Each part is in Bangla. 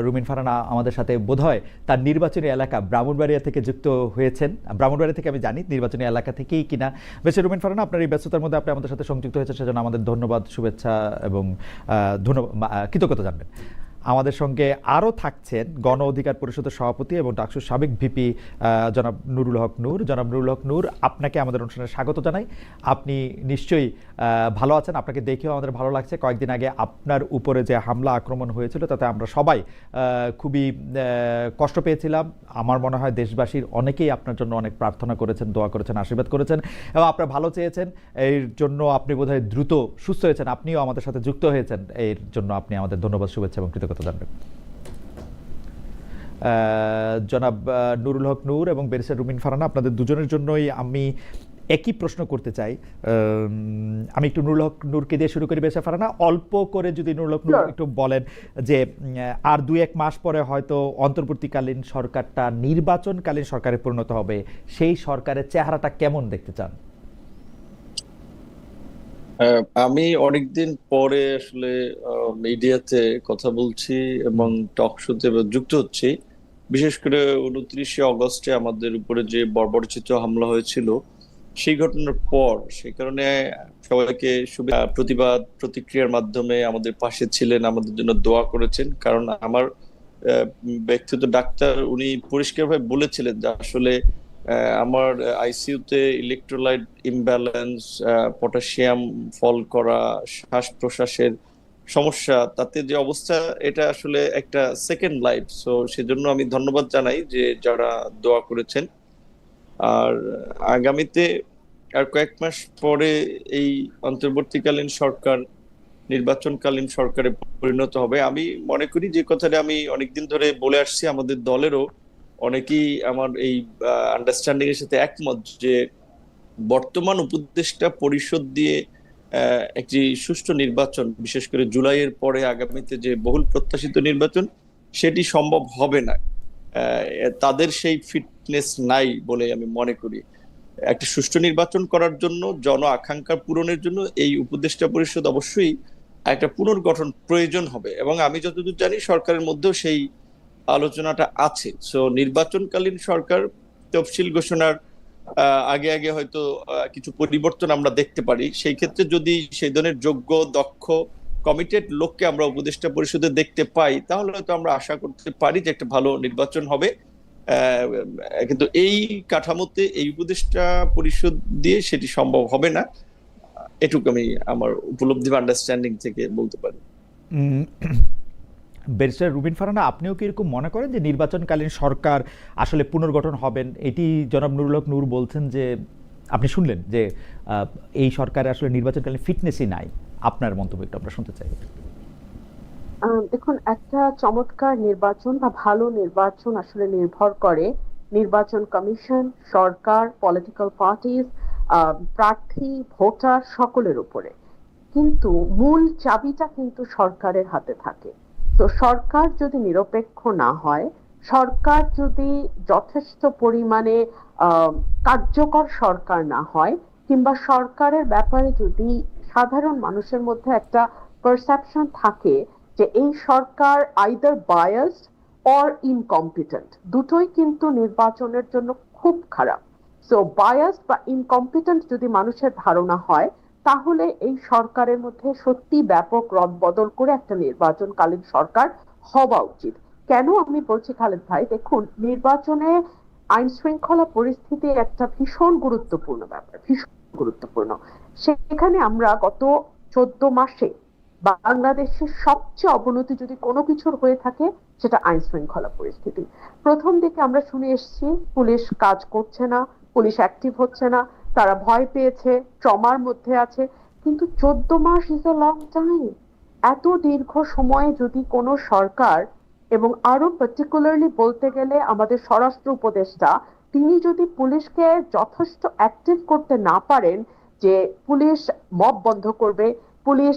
রুমিন ফারহানা আমাদের সাথে বোধহয় তার নির্বাচনী এলাকা ব্রাহ্মণবাড়িয়া থেকে যুক্ত হয়েছেন। ব্রাহ্মণবাড়িয়া থেকে আমি জানি, নির্বাচনী এলাকা থেকেই কিনা। বেশ, রুমিন ফারহানা, আপনার এই ব্যস্ততার মধ্যে আপনি আমাদের সাথে সংযুক্ত হয়েছেন, সেজন্য আমাদের ধন্যবাদ, শুভেচ্ছা এবং ধন্যবাদ, কৃতজ্ঞতা জানবেন। আমাদের সঙ্গে আরও থাকছেন গণ অধিকার পরিষদের সভাপতি এবং ডাকসুর সাবেক ভিপি জনাব নুরুল হক নূর। জনাব নুরুল হক নূর, আপনাকে আমাদের অনুষ্ঠানে স্বাগত জানাই। আপনি নিশ্চয়ই ভালো আছেন, আপনাকে দেখেও আমাদের ভালো লাগছে। কয়েকদিন আগে আপনার উপরে যে হামলা আক্রমণ হয়েছিল তাতে আমরা সবাই খুবই কষ্ট পেয়েছিলাম। আমার মনে হয় দেশবাসীর অনেকেই আপনার জন্য অনেক প্রার্থনা করেছেন, দোয়া করেছেন, আশীর্বাদ করেছেন এবং আপনার ভালো চেয়েছেন। এর জন্য আপনি বোধহয় দ্রুত সুস্থ হয়েছেন, আপনিও আমাদের সাথে যুক্ত হয়েছেন, এর জন্য আপনি আমাদের ধন্যবাদ, শুভেচ্ছা এবং কৃতজ্ঞতা জানবেন। জনাব নুরুল হক নূর এবং ব্যারিস্টার রুমিন ফারহানা, আপনাদের দুজনের জন্যই আমি একই প্রশ্ন করতে চাই। আমি একটু নুরুল হক নূরকে দিয়ে শুরু করি। ব্যারিস্টার ফারহানা, অল্প করে যদি নুরুল হক নূর একটু বলেন যে আর 2-1 মাস পরে হয়তো অন্তর্বর্তীকালীন সরকারটা নির্বাচনকালীন সরকারে পরিণত হবে, সেই সরকারের চেহারাটা কেমন দেখতে চান? আমি অনেকদিন পরে আসলে মিডিয়াতে কথা বলছি এবং টক শোতে যুক্ত হচ্ছি। বিশেষ করে 29শে অগস্টে আমাদের উপরে যে বর্বরচিত হামলা হয়েছিল সেই ঘটনার পর, সেই কারণে সবাইকে প্রতিবাদ প্রতিক্রিয়ার মাধ্যমে আমাদের পাশে ছিলেন, আমাদের জন্য দোয়া করেছেন। কারণ আমার ব্যক্তিগত ডাক্তার উনি পরিষ্কারভাবে বলেছিলেন যে আসলে আমার আইসিইউতে ইলেকট্রোলাইট ইমব্যালেন্স, পটাশিয়াম ফল করা, শ্বাস প্রশ্বাসের সমস্যা, তাতে যে অবস্থা, এটা আসলে একটা সেকেন্ড লাইফ। সো সেজন্য আমি ধন্যবাদ জানাই যে যারা দোয়া করেছেন। আর আগামীতে আর কয়েক মাস পরে এই অন্তর্বর্তীকালীন সরকার নির্বাচনকালীন সরকারে পরিণত হবে। আমি মনে করি যে কথাটা আমি অনেকদিন ধরে বলে আসছি, আমাদের দলেরও অনেকেই আমার এই আন্ডারস্ট্যান্ডিং এর সাথে একমত যে বর্তমান উপদেষ্টা পরিষদ দিয়ে একটি সুষ্ঠু নির্বাচন, বিশেষ করে জুলাইয়ের পরে আগামীতে যে বহুল প্রত্যাশিত নির্বাচন, সেটি সম্ভব হবে না। তাদের সেই ফিটনেস নাই বলে আমি মনে করি। একটা সুষ্ঠু নির্বাচন করার জন্য, জন আকাঙ্ক্ষা পূরণের জন্য এই উপদেষ্টা পরিষদ অবশ্যই একটা পুনর্গঠন প্রয়োজন হবে এবং আমি যতদূর জানি সরকারের মধ্যেও সেই আলোচনাটা আছে। সো নির্বাচনকালীন সরকার তফসিল ঘোষণার আগে আগে হয়তো কিছু পরিবর্তন আমরা দেখতে পারি। সেই ক্ষেত্রে যদি সেই ধরনের যোগ্য, দক্ষ, কমিটেড লোককে আমরা উপদেষ্টা পরিষদে দেখতে পাই, তাহলে হয়তো আমরা আশা করতে পারি যে একটা ভালো নির্বাচন হবে। কিন্তু এই কাঠামোতে এই উপদেষ্টা পরিষদ দিয়ে সেটি সম্ভব হবে না, এটুকু আমি আমার উপলব্ধি বা আন্ডারস্ট্যান্ডিং থেকে বলতে পারি। ব্যারিস্টার রুবিন ফারহানা, আপনিও কি এরকম মনে করেন যে নির্বাচনকালীন সরকার আসলে পুনর্গঠন হবেন? এটি জনাব নুরুল হক নূর বলছেন যে আপনি শুনলেন যে এই সরকারে আসলে নির্বাচনকালীন ফিটনেসই নাই। আপনার মন্তব্য একটু আমরা শুনতে চাই। দেখুন, একটা চমৎকার নির্বাচন বা ভালো নির্বাচন আসলে নির্ভর করে নির্বাচন কমিশন, সরকার, পলিটিক্যাল পার্টিজ, প্রার্থী, ভোটার সকলের উপরে। কিন্তু মূল চাবিটা কিন্তু সরকারের হাতে থাকে। তো সরকার যদি নিরপেক্ষ না হয়, সরকার যদি যথেষ্ট পরিমাণে কার্যকর সরকার না হয়, কিংবা সরকারের ব্যাপারে যদি সাধারণ মানুষের মধ্যে একটা পারসেপশন থাকে যে এই সরকার আইদার বায়াসড অর ইনকম্পিটেন্ট, দুটোই কিন্তু নির্বাচনের জন্য খুব খারাপ। সো বায়াসড বা ইনকম্পিটেন্ট যদি মানুষের ধারণা হয়, তাহলে এই সরকারের মধ্যে সত্যি ব্যাপক রদবদল করে একটা নির্বাচনকালীন সরকার হওয়া উচিত। কেন আমি বলছি খালেদ ভাই, দেখুন, নির্বাচনে আইন শৃঙ্খলা পরিস্থিতি একটা ভীষণ গুরুত্বপূর্ণ ব্যাপার, ভীষণ গুরুত্বপূর্ণ। সেখানে আমরা গত 14 মাসে বাংলাদেশের সবচেয়ে অবনতি যদি কোনো কিছুর হয়ে থাকে, সেটা আইন শৃঙ্খলা পরিস্থিতি। প্রথম দিকে আমরা শুনে এসেছি পুলিশ কাজ করছে না, পুলিশ অ্যাক্টিভ হচ্ছে না, তারা ভয় পেয়েছে, ট্রমার মধ্যে আছে। কিন্তু 14 much is a long time. এত দীর্ঘ সময়ে যদি কোনো সরকার, এবং আরো পার্টিকুলারলি বলতে গেলে আমাদের স্বরাষ্ট্র উপদেষ্টা, তিনি যদি পুলিশকে যথেষ্ট অ্যাক্টিভ করতে না পারেন যে পুলিশ মব বন্ধ করবে, পুলিশ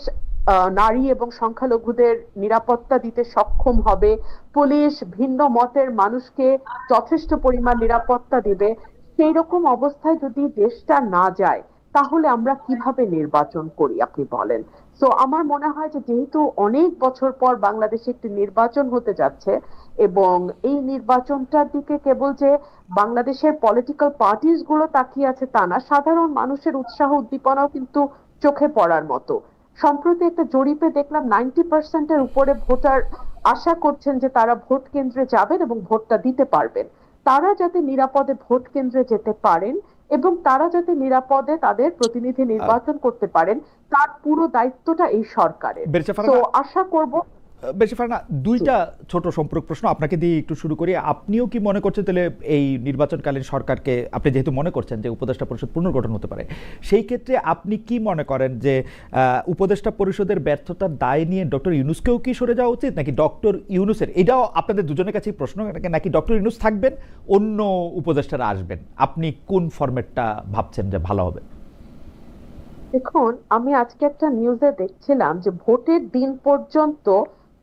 নারী এবং সংখ্যালঘুদের নিরাপত্তা দিতে সক্ষম হবে, পুলিশ ভিন্ন মতের মানুষকে যথেষ্ট পরিমাণ নিরাপত্তা দেবে, সেই রকম অবস্থায় যদি দেশটা না যায়, তাহলে আমরা কিভাবে নির্বাচন করি আপনি বলেন? সো আমার মনে হয় যে যেহেতু অনেক বছর পর বাংলাদেশে একটি নির্বাচন হতে যাচ্ছে, এবং এই নির্বাচনটার দিকে কেবল যে বাংলাদেশের পলিটিক্যাল পার্টিস গুলো তাকিয়ে আছে তা না, সাধারণ মানুষের উৎসাহ উদ্দীপনাও কিন্তু চোখে পড়ার মতো। সম্প্রতি একটা জরিপে দেখলাম 90%-এর উপরে ভোটার আশা করছেন যে তারা ভোট কেন্দ্রে যাবেন এবং ভোটটা দিতে পারবেন। তারা যাতে নিরাপদে ভোট কেন্দ্রে যেতে পারেন এবং তারা যাতে নিরাপদে তাদের প্রতিনিধি নির্বাচন করতে পারেন, তার পুরো দায়িত্বটা এই সরকারের। বেরচা তো ফারহানা, আশা করব। বেশি ফারহানা, দুইটা ছোট সম্পর্ক প্রশ্ন আপনাকে দিয়ে একটু শুরু করি। আপনিও কি মনে করছেন তাহলে এই নির্বাচনকালীন সরকারকে, আপনি যেহেতু মনে করছেন যে উপদেষ্টা পরিষদ পুনর্গঠন হতে পারে, সেই ক্ষেত্রে আপনি কি মনে করেন যে উপদেষ্টা পরিষদের ব্যর্থতার দায় নিয়ে ডক্টর ইউনূসকেও কি সরে যাওয়া উচিত, নাকি ডক্টর ইউনূসের, এটাও আপনাদের দুজনের কাছেই প্রশ্ন, নাকি ডক্টর ইউনূস থাকবেন, অন্য উপদেষ্টারা আসবেন? আপনি কোন ফরম্যাটটা ভাবছেন যে ভালো হবে? দেখুন, আমি আজকে একটা নিউজে দেখছিলাম যে ভোটের দিন পর্যন্ত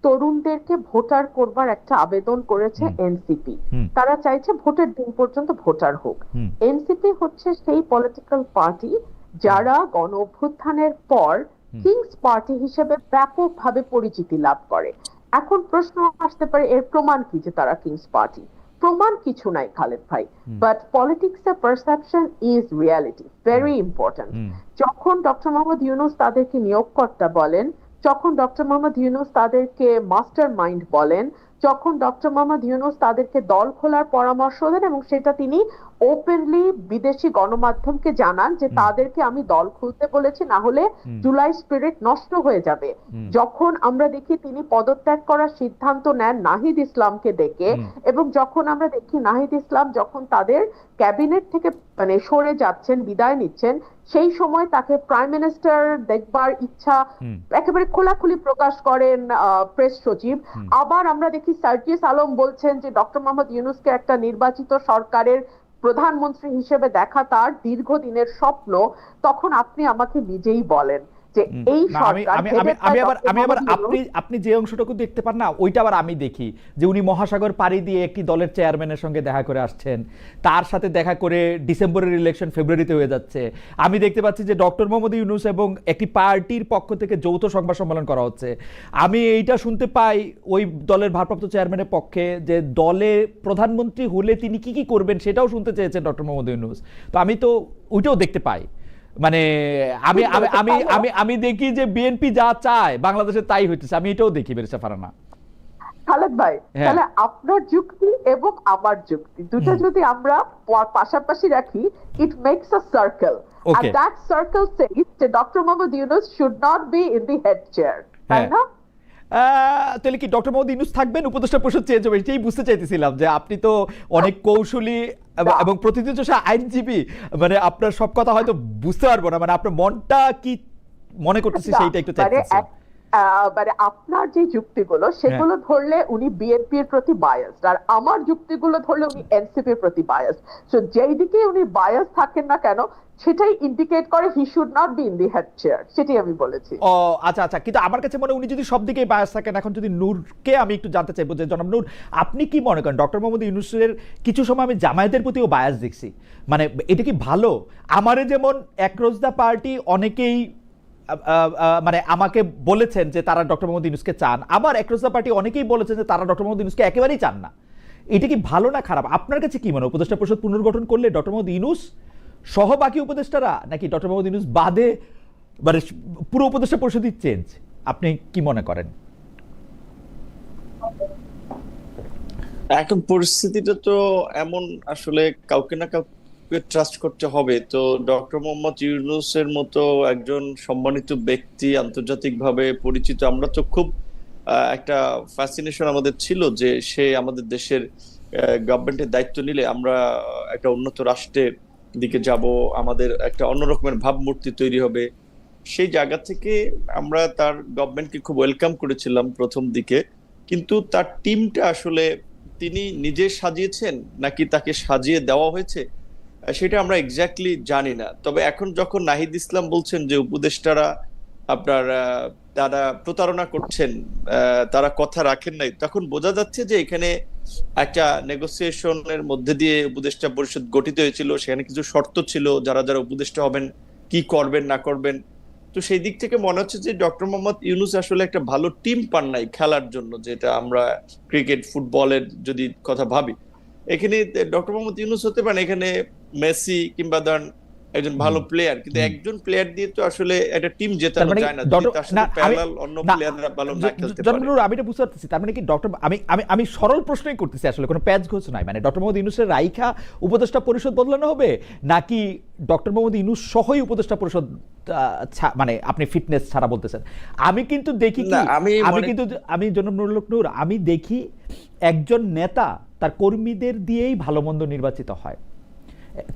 তরুণদেরকে ভোটার করবার একটা আবেদন করেছে এনসিপি। তারা চাইছে ভোটের দিন পর্যন্ত ভোটার হোক। এনসিপি হচ্ছে সেই পলিটিক্যাল পার্টি যারা গণ অভ্যুত্থানের পর কিংস পার্টি হিসেবে ব্যাপকভাবে পরিচিতি লাভ করে। এখন প্রশ্ন আসতে পারে এর প্রমাণ কি যে তারা কিংস পার্টি? প্রমাণ কিছু নাই খালেদ ভাই, বাট পলিটিক্স এর perception is reality, very important. যখন ডক্টর মোহাম্মদ ইউনূস তাদেরকে নিয়োগকর্তা বলেন, যখন ডক্টর মোহাম্মদ ইউনূস তাদেরকে মাস্টার মাইন্ড বলেন, যখন ডক্টর মোহাম্মদ ইউনূস তাদেরকে দল খোলার পরামর্শ দেন এবং সেটা তিনি ওপেনলি বিদেশি গণমাধ্যমকে জানান যে তাদেরকে আমি দল খুলতে বলেছি, না হলে জুলাই স্পিরিট নষ্ট হয়ে যাবে। যখন আমরা দেখি তিনি পদত্যাগ করার সিদ্ধান্ত নেন নাহিদ ইসলামকে ডেকে, এবং যখন আমরা দেখি নাহিদ ইসলাম যখন তাদের ক্যাবিনেট থেকে মানে সরে যাচ্ছেন, বিদায় নিচ্ছেন, সেই সময় তাকে প্রাইম মিনিস্টার দেখবার ইচ্ছা একেবারে খোলাখুলি প্রকাশ করেন প্রেস সচিব। আবার আমরা দেখি সার্জিস আলম বলছেন যে ডক্টর মোহাম্মদ ইউনূসকে একটা নির্বাচিত সরকারের প্রধানমন্ত্রী হিসেবে দেখা তার দীর্ঘদিনের স্বপ্ন। তখন আপনি আমাকে নিজেই বলেন যে এই সরকার, আপনি যে অংশটুকু দেখতে পান না, ওইটা আবার আমি দেখি যে উনি মহাসাগর পাড়ি দিয়ে একটি দলের চেয়ারম্যানের সঙ্গে দেখা করে আসছেন, তার সাথে দেখা করে ডিসেম্বরের ইলেকশন ফেব্রুয়ারিতে হয়ে যাচ্ছে। আমি দেখতে পাচ্ছি যে ডক্টর মোহাম্মদ ইউনূস এবং একটি পার্টির পক্ষ থেকে যৌথ সংবাদ সম্মেলন করা হচ্ছে। আমি এইটা শুনতে পাই ওই দলের ভারপ্রাপ্ত চেয়ারম্যানের পক্ষে যে দলে প্রধানমন্ত্রী হলে তিনি কি কি করবেন সেটাও শুনতে চেয়েছেন ডক্টর মোহাম্মদ ইউনূস। তো আমি তো ওইটাও দেখতে পাই। মানে আমি আমি আমি আমি আমি দেখি যে বিএনপি যা চায় বাংলাদেশে তাই হইতেছে, আমি এটাও দেখি বেরচা ফারহানা। খালেদ ভাই, তাহলে আপনার যুক্তি এবং আমার যুক্তি দুটো যদি আমরা পাশাপাশি রাখি, it makes a circle, and that circle says that Dr. Mohammad Yunus should not be in the head chair, তাই না? তাহলে কি ডক্টর মোহাম্মদ ইউনূস থাকবেন, উপদেষ্টা পরিষদ চেঞ্জ হবে? এটাই বুঝতে চাইতেছিলাম যে আপনি তো অনেক কৌশলী এবং প্রতিনিধিত্বশীল আইনজীবী, মানে আপনার সব কথা হয়তো বুঝতে পারবো না, মানে আপনার মনটা কি মনে করতেছে সেইটা একটু চাইতেছি। মানে আপনার যে যুক্তিগুলো সেগুলো ধরলে উনি বিএনপির প্রতি বায়াসড, আর আমার যুক্তিগুলো ধরলে উনি এনসিপির প্রতি বায়াসড। সো যেই দিকে উনি বায়াস থাকেন না কেন সেটাই ইন্ডিকেট করে he should not be in the head chair, সেটাই আমি বলেছি। ও আচ্ছা আচ্ছা, কিন্তু আমার কাছে মনে উনি যদি সব দিকেই বায়াস থাকেন। এখন যদি নূরকে আমি একটু জানতে চাইবো যে জনাব নূর, আপনি কি মনে করেন ডক্টর মোহাম্মদ ইউনূসের কিছু সময় আমি জামায়াতের প্রতিও বায়াস দেখছি, মানে এটা কি ভালো? আমারে যেমন অ্যাক্রস দ্য পার্টি অনেকেই মানে আমাকে বলেছেন যে তারা ডক্টর মোহাম্মদ ইউনূসকে চান, আবার অ্যাক্রস দ্য পার্টি অনেকেই বলেছেন যে তারা ডক্টর মোহাম্মদ ইউনূসকে একেবারেই চান না। এটা কি ভালো না খারাপ? আপনার কাছে কি মনে হয় উপদেষ্টা পরিষদ পুনর্গঠন করলে ডক্টর মোহাম্মদ ইউনূস সহ বাকি উপদেষ্টারা, নাকি ডক্টর মোহাম্মদ ইউনূস বাদে মানে পুরো উপদেষ্টা পরিষদই চেঞ্জ? আপনি কি মনে করেন? এখন পরিস্থিতিটা তো এমন, আসলে কাউকে না কাউকে ট্রাস্ট করতে হবে। তো ডক্টর মোহাম্মদ ইউনূসের মতো একজন সম্মানিত ব্যক্তি, আন্তর্জাতিকভাবে পরিচিত, আমরা তো খুব একটা ফ্যাসিনেশন আমাদের ছিল যে সে আমাদের দেশের গভর্নমেন্টের দায়িত্ব নিলে আমরা একটা উন্নত রাষ্ট্রের দিকে যাব, আমাদের একটা অন্যরকমের ভাবমূর্তি তৈরি হবে। সেই জায়গা থেকে আমরা তার গভর্নমেন্টকে খুব ওয়েলকাম করেছিলাম প্রথম দিকে, কিন্তু তার টিমটা আসলে তিনি নিজে সাজিয়েছেন নাকি তাকে সাজিয়ে দেওয়া হয়েছে সেটা আমরা এক্স্যাক্টলি জানি না। তবে এখন যখন নাহিদ ইসলাম বলছেন যে উপদেষ্টারা আপনার তারা প্রতারণা করছেন, তারা কথা রাখেন নাই, তখন বোঝা যাচ্ছে যে এখানে একটা নেগোসিয়েশনের মধ্যে দিয়ে উপদেষ্টা পরিষদ গঠিত হয়েছিল। সেখানে কিছু শর্ত ছিল, যারা যারা উপদেষ্টা হবেন কি করবেন না করবেন। তো সেই দিক থেকে মনে হচ্ছে যে ডক্টর মোহাম্মদ ইউনূস আসলে একটা ভালো টিম পান নাই খেলার জন্য, যেটা আমরা ক্রিকেট ফুটবলের যদি কথা ভাবি, এখানে ডক্টর মোহাম্মদ ইউনূস হতে পারেন এখানে মেসি কিংবা ধরেন একজন ভালো প্লেয়ার, কিন্তু একজন প্লেয়ার দিয়ে তো আসলে একটা টিম জেতানো যায় না যদি তার সাথে প্যারালাল অন্য প্লেয়াররা ভালো না খেলতে পারে। আমি এটা বুঝতে পারতেছি, তার মানে কি ডক্টর আমি সরল প্রশ্নই করতেছি, আসলে কোনো প্যাচ ঘোষ নাই, মানে ডক্টর মোহাম্মদ ইউনূসের রাইখা উপদেষ্টা পরিষদ বদলানো হবে, নাকি ডক্টর মোহাম্মদ ইউনূস সহই উপদেষ্টা পরিষদ মানে আপনি ফিটনেস ছাড়া বলতেছেন? আমি কিন্তু দেখি কি, আমি জনাব নুরুল হক নূর, আমি দেখি একজন নেতা তার কর্মীদের দিয়েই ভালো মন্দ নির্বাচিত হয়,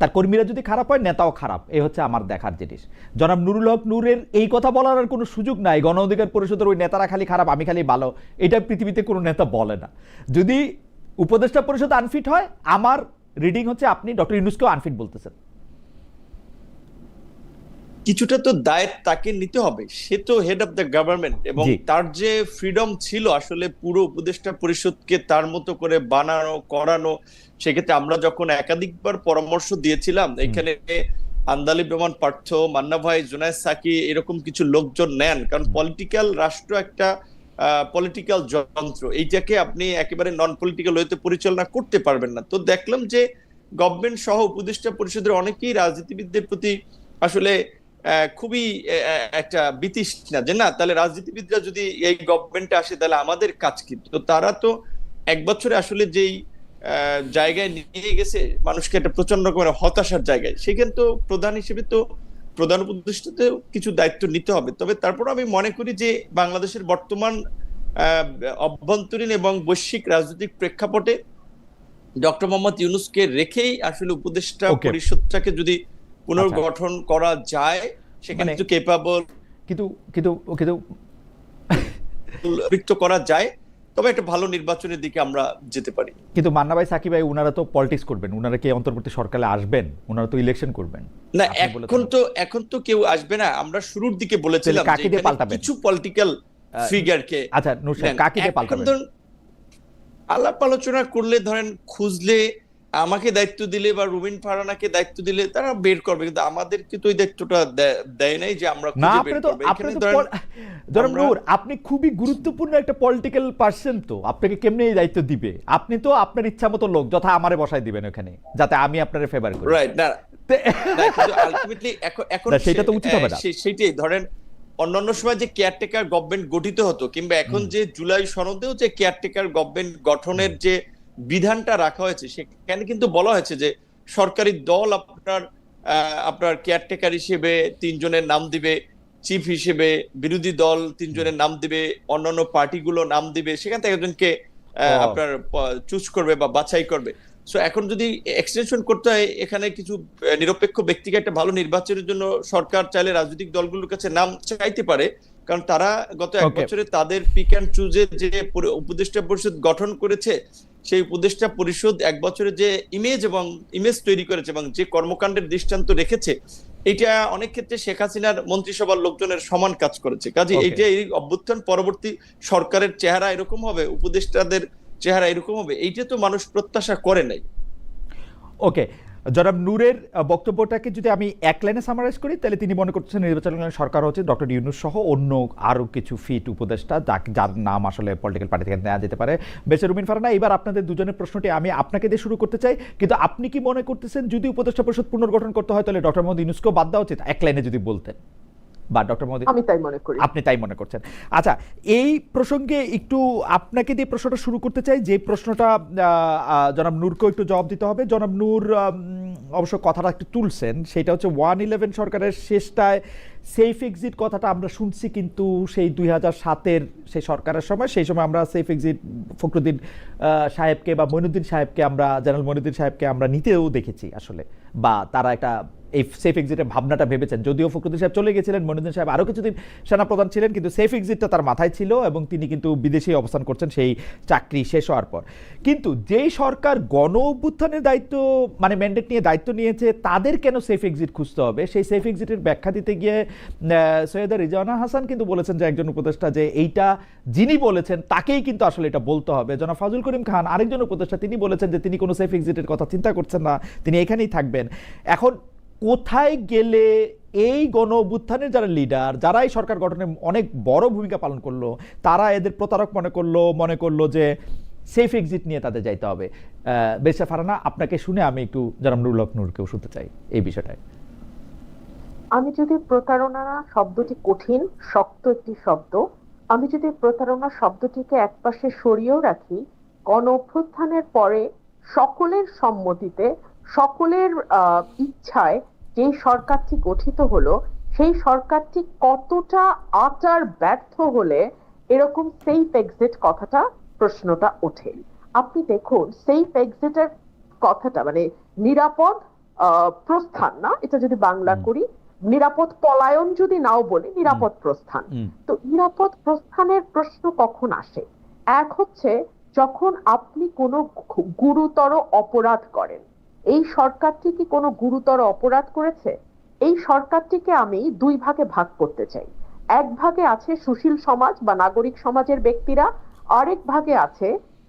তার কর্মীরা যদি খারাপ হয় নেতাও খারাপ, এই হচ্ছে আমার দেখার জিনিস। জনাব নুরুল হক নূরের এই কথা বলার আর কোনো সুযোগ নাই, গণ অধিকার পরিষদের ওই নেতারা খালি খারাপ আমি খালি ভালো, এটা পৃথিবীতে কোনো নেতা বলে না। যদি উপদেষ্টা পরিষদ আনফিট হয়, আমার রিডিং হচ্ছে আপনি ডক্টর ইউনূসকেও আনফিট বলতেছেন। কিছুটা তো দায়িত্ব তাকে নিতে হবে, সে তো হেড অফ দ্য গভর্নমেন্ট, এবং তার যে ফ্রিডম ছিল আসলে পুরো উপদেষ্টা পরিষদকে তার মতো করে বানানো করানো, সেক্ষেত্রে আমরা যখন একাধিকবার পরামর্শ দিয়েছিলাম এখানে আন্দালিব রহমান পার্থ, মান্না ভাই, জুনায়েদ সাকি এরকম কিছু লোকজন নেন, কারণ পলিটিক্যাল রাষ্ট্র একটা পলিটিক্যাল যন্ত্র, এইটাকে আপনি একেবারে নন পলিটিক্যাল ওয়েতে পরিচালনা করতে পারবেন না। তো দেখলাম যে গভর্নমেন্ট সহ উপদেষ্টা পরিষদের অনেকেই রাজনীতিবিদদের প্রতি আসলে খুবই একটা বিতৃষ্ণা, যে না তাহলে রাজনীতিবিদরা যদি এই গভর্নমেন্টে আসে তাহলে আমাদের কাজ কি। তো তারা তো এক বছরে আসলে যেই জায়গায় নিয়ে গেছে মানুষকে একটা প্রচন্ড রকমের হতাশার জায়গায়, সেখানে তো প্রধান হিসেবে তো প্রধান উপদেষ্টাতেও কিছু দায়িত্ব নিতে হবে। তবে তারপর আমি মনে করি যে বাংলাদেশের বর্তমান অভ্যন্তরীণ এবং বৈশ্বিক রাজনৈতিক প্রেক্ষাপটে ডক্টর মোহাম্মদ ইউনূসকে রেখেই আসলে উপদেষ্টা পরিষদটাকে যদি পুনর্গঠন করা যায়, সেখানে একটু কেপাবল কিন্তু করা যায়, তবে একটা ভালো নির্বাচনের দিকে আমরা যেতে পারি। কিন্তু মান্না ভাই, সাকিব ভাই, উনারা তো পলিটিক্স করবেন, উনারা কি অন্তর্বর্তী সরকারে আসবেন? উনারা তো ইলেকশন করবেন না, এখন তো কেউ আসবে না। আমরা শুরুর দিকে বলেছিলাম কিছু পলিটিক্যাল ফিগারকে, আচ্ছা নূর সাহেব, কাকে দিয়ে পাল্টাবেন? আলাপ আলোচনা করলে, ধরেন খুঁজলে, আমাকে দায়িত্ব দিলে বা রুমিন ফারহানাকে দায়িত্ব দিলে তারা বের করবে, কিন্তু আমাদেরকে তো ওই দায়িত্বটা দেয় নাই যে আমরা খুঁজে বের করব। জনাব নূর, আপনি খুবই গুরুত্বপূর্ণ একটা পলিটিক্যাল পার্সন, তো আপনাকে কেমনে এই দায়িত্ব দিবে? আপনি তো আপনার ইচ্ছা মতো লোক যথা আমারে বসাই দিবেন ওখানে, যাতে আমি আপনারে ফেভার করি, রাইট? না, কিন্তু আলটিমেটলি এখন সেটা তো উচিত হবে না। সেটাই ধরেন অন্যান্য সময় যে কেয়ারটেকার গভর্নমেন্ট গঠিত হতো, কিংবা এখন যে জুলাই সনদেও যে কেয়ারটেকার গভর্নমেন্ট গঠনের যে বিধানটা রাখা হয়েছে, সেখানে কিন্তু বলা হয়েছে যে সরকারি দল আপনার কেয়ারটেকার হিসেবে 3 জনের নাম দিবে, চিফ হিসেবে বিরোধী দল 3 জনের নাম দিবে, অন্যান্য পার্টিগুলো নাম দিবে, সেখান থেকে একজনকে আপনার চুজ করবে বা বাছাই করবে। সো এখন যদি এক্সটেনশন করতে হয়, এখানে কিছু নিরপেক্ষ ব্যক্তিকে একটা ভালো নির্বাচনের জন্য সরকার চাইলে রাজনৈতিক দলগুলোর কাছে নাম চাইতে পারে, কারণ তারা গত 1 বছরে তাদের পিক অ্যান্ড চুজের যে উপদেষ্টা পরিষদ গঠন করেছে, সেই উপদেষ্টা পরিষদ 1 বছরে যে ইমেজ তৈরি করেছে এবং যে কর্মকাণ্ডের দৃষ্টান্ত রেখেছে, এটা অনেক ক্ষেত্রে শেখ হাসিনার মন্ত্রিসভার লোকজনের সমান কাজ করেছে। কাজে এইটা এই অভ্যুত্থান পরবর্তী সরকারের চেহারা এরকম হবে, উপদেষ্টাদের চেহারা এরকম হবে, এইটা তো মানুষ প্রত্যাশা করে নাই। ওকে, জনাব নূরের বক্তব্যটাকে যদি আমি এক লাইনে সামারাইজ করি, তাহলে তিনি মনে করছেন নির্বাচন সরকার হচ্ছে ডক্টর ইউনূস সহ অন্য আরো কিছু ফিট উপদেষ্টা, যার নাম আসলে পলিটিক্যাল পার্টি থেকে নেওয়া যেতে পারে। বেচার রুমিন ফারহানা, এবার আপনাদের দুজনের প্রশ্নটি আমি আপনাকে দিয়ে শুরু করতে চাই, কিন্তু আপনি কি মনে করতেছেন যদি উপদেষ্টা পরিষদ পুনর্গঠন করতে হয় তাহলে ডক্টর মোহাম্মদ ইউনূসকেও বাদ দেওয়া উচিত? এক লাইনে যদি বলতেন। বা ডক্টর মোহাম্মদ, আমি তাই মনে করি। আপনি তাই মনে করছেন। আচ্ছা, এই প্রসঙ্গে একটু আপনাকে দিয়ে প্রশ্নটা শুরু করতে চাই, যে প্রশ্নটা জনাব নূরকেও একটু জবাব দিতে হবে। জনাব নূর অবশ্য কথাটা একটু তুলছেন, সেটা হচ্ছে 111 সরকারের শেষটায় সেফ এক্সিট কথাটা আমরা শুনছি, কিন্তু সেই 2007-এর সেই সরকারের সময়, সেই সময় আমরা সেফ এক্সিট ফখরুদ্দিন সাহেবকে বা মইনুদ্দিন সাহেবকে, আমরা জেনারেল মইনুদ্দিন সাহেবকে আমরা নিতেও দেখেছি আসলে, বা তারা একটা এই সেফ এক্সিটের ভাবনাটা ভেবেছেন। যদিও ফখরুদ্দিন সাহেব চলে গেছিলেন, মইনুদ্দিন সাহেব আরও কিছুদিন সেনাপ্রধান ছিলেন, কিন্তু সেফ এক্সিটটা তার মাথায় ছিল এবং তিনি কিন্তু বিদেশে অবস্থান করছেন সেই চাকরি শেষ হওয়ার পর। কিন্তু যেই সরকার গণ অভ্যুত্থানের দায়িত্ব মানে ম্যান্ডেট নিয়ে দায়িত্ব নিয়েছে, তাদের কেন সেফ এক্সিট খুঁজতে হবে? সেই সেফ এক্সিটের ব্যাখ্যা দিতে গিয়ে সৈয়দা রিজওয়ানা হাসান কিন্তু বলেছেন যে একজন উপদেষ্টা যে এইটা যিনি বলেছেন তাকেই কিন্তু আসলে এটা বলতে হবে। জনাব ফাজুল করিম খান আরেকজন উপদেষ্টা, তিনি বলেছেন যে তিনি কোনো সেফ এক্সিটের কথা চিন্তা করছেন না, তিনি এখানেই থাকবেন। এখন কোথায় গেলে এই গণ অভ্যুত্থানের যারা লিডার, যারা এই সরকার গঠনে অনেক বড় ভূমিকা পালন করলো, তারা এদের প্রতারক মনে করলো যে সেফ এক্সিট নিয়ে তাদের যাইতে হবে। বেশা ফারহানা, আপনাকে শুনে আমি একটু জনাব নুরুল হক নূরকেও শুনতে চাই এই বিষয়টায়। আমি যদি প্রতারণা শব্দটি কঠিন শক্ত একটি শব্দ, আমি যদি প্রতারণা শব্দটিকে একপাশে সরিয়েও রাখি, গণ অভ্যুত্থানের পরে সকলের সম্মতিতে, সকলের ইচ্ছায় যে সরকারটি গঠিত হলো, সেই সরকারটি কতটা আচার ব্যর্থ হলে এরকম সেফ এক্সিট কথাটা প্রশ্নটা ওঠে। আপনি দেখুন সেফ এক্সিটের কথাটা মানে নিরাপদ প্রস্থান না, এটা যদি বাংলা করি, নিরাপদ পলায়ন যদি নাও বলি, নিরাপদ প্রস্থান। তো নিরাপদ প্রস্থানের প্রশ্ন কখন আসে? এক হচ্ছে যখন আপনি কোনো গুরুতর অপরাধ করেন। এই সরকারটি কি কোনো গুরুতর অপরাধ করেছে? এই সরকারটিকে আমি দুই ভাগে ভাগ করতে চাই। এক ভাগে আছে সুশীল সমাজ বা নাগরিক সমাজের ব্যক্তিরা, আরেক ভাগে আছে